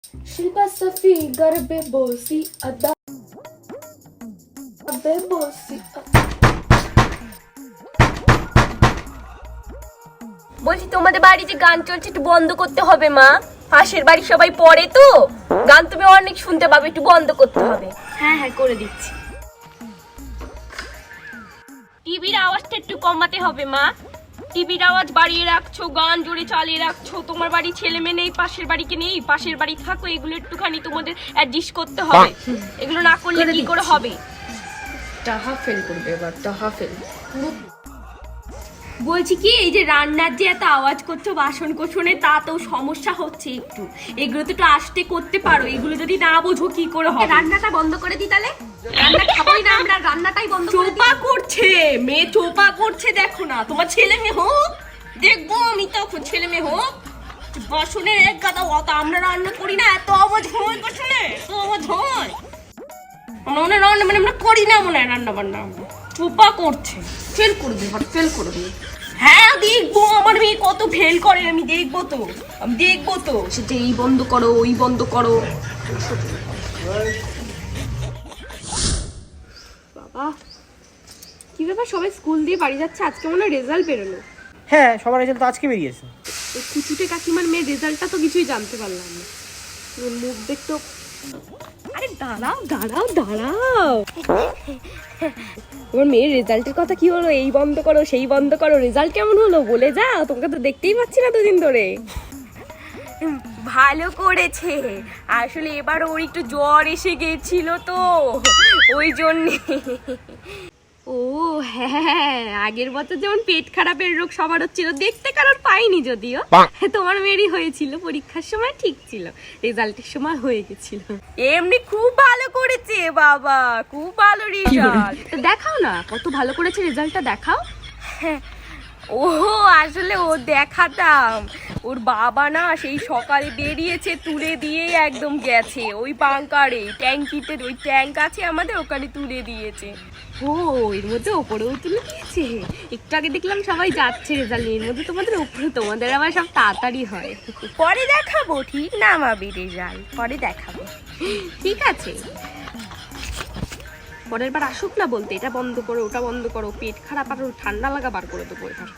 शिल्पा सफी गरबे बोसी अदा बोसी। বলছি তোমাদের বাড়ি যে গান চলছে একটু বন্ধ করতে হবে মা, পাশের বাড়ি সবাই পড়ে তো গান, তুমি অনেক শুনতে পাবে, একটু বন্ধ করতে হবে। হ্যাঁ হ্যাঁ করে দিচ্ছি। টিভির আওয়াজটা একটু কমাতে হবে মা, টিভির আওয়াজ বাড়িয়ে রাখছো, গান জোরে চালিয়ে রাখছো। তোমার বাড়ি ছেলে মেয়ে নেই, পাশের বাড়িকে নেই, পাশের বাড়ি থাকো, এগুলো একটুখানি তোমাদের অ্যাডজাস্ট করতে হবে। এগুলো না করলে কি করে হবে? টাহা ফেল করবে এবার, টাহা ফেল। বলছি কি, এই যে রান্নার যে এত আওয়াজ করছো বাসন কোসনে, তাতেও সমস্যা হচ্ছে একটু, এগুলো তো একটু আস্তে করতে পারো। এগুলো যদি না বোঝো কি করে হবে? রান্নাটা বন্ধ করে দি তাহলে, রান্না খাবোই না আমরা, রান্নাটাই বন্ধ করে দি। চোপা করছে মেয়ে, চোপা করছে, দেখো না। তোমার ছেলে মেয়ে হোক, দেখবো আমি তখন ছেলে মেয়ে হোক। বাসনের এক গাদা অত, আমরা রান্না করি না, এত আওয়াজ হয় বাসনে, এত আওয়াজ হয়। আমরা রান্না মানে আমরা করি না মনে হয় রান্না বান্না, আমরা চোপা করছে। ফেল করবে এবার, ফেল করবে। হ্যাঁ দেখবো, আমার মেয়ে কত ফেল করে, আমি দেখবো তো, আমি দেখবো তো। সেটা এই বন্ধ করো, ওই বন্ধ করো। বাবা কি ব্যাপার, সবাই স্কুল দিয়ে বাড়ি যাচ্ছে, আজকে মনে হয় রেজাল্ট বেরোলো। হ্যাঁ, সবার রেজাল্ট তো আজকে বেরিয়েছে। ওই কুচুটে কাকিমার মেয়ের রেজাল্টটা তো কিছুই জানতে পারলাম না। ওর মুখ দেখতো। আরে দাঁড়াও দাঁড়াও দাঁড়াও, তোমার মেয়ের রেজাল্টের কথা কি হলো? এই বন্ধ করো, সেই বন্ধ করো, রেজাল্ট কেমন হলো বলে যাও, তোমাকে তো দেখতেই পাচ্ছি না দুদিন ধরে। ভালো করেছে, আসলে এবার ওর একটু জ্বর এসে গেছিল তো, ওই জন্যে। ও হ্যাঁ, আগের বছর যেমন পেট খারাপের রোগ সবার হচ্ছিল, দেখতে কারোর পাইনি যদিও, তোমার মেয়েরই হয়েছিল। পরীক্ষার সময় ঠিক ছিল, রেজাল্টের সময় হয়ে গেছিল। এমনি খুব ভালো করেছে বাবা, খুব ভালো রেজাল্ট। তো দেখাও না কত ভালো করেছে রেজাল্টটা, দেখাও। ও আসলে ও দেখাতাম, ওর বাবা না সেই সকালে বেরিয়েছে, তুলে দিয়ে একদম গেছে ওই বাংকারে, ট্যাঙ্কিতে, ওই ট্যাঙ্ক আছে আমাদের, ওখানে তুলে দিয়েছে। ও এর মধ্যে ওপরেও তুলে দিয়েছে। একটু আগে দেখলাম সবাই যাচ্ছে রেজাল্ট নিয়ে, এর মধ্যে তোমাদের ওপরে, তোমাদের আবার সব তাড়াতাড়ি হয়। পরে দেখাবো, ঠিক নামাবি রেজাল্ট, পরে দেখাবো। ঠিক আছে, পরের বার আসুক না বলতে, এটা বন্ধ করো, ওটা বন্ধ করো, পেট খারাপ আর ঠান্ডা লাগা বার করে দেবো এবার।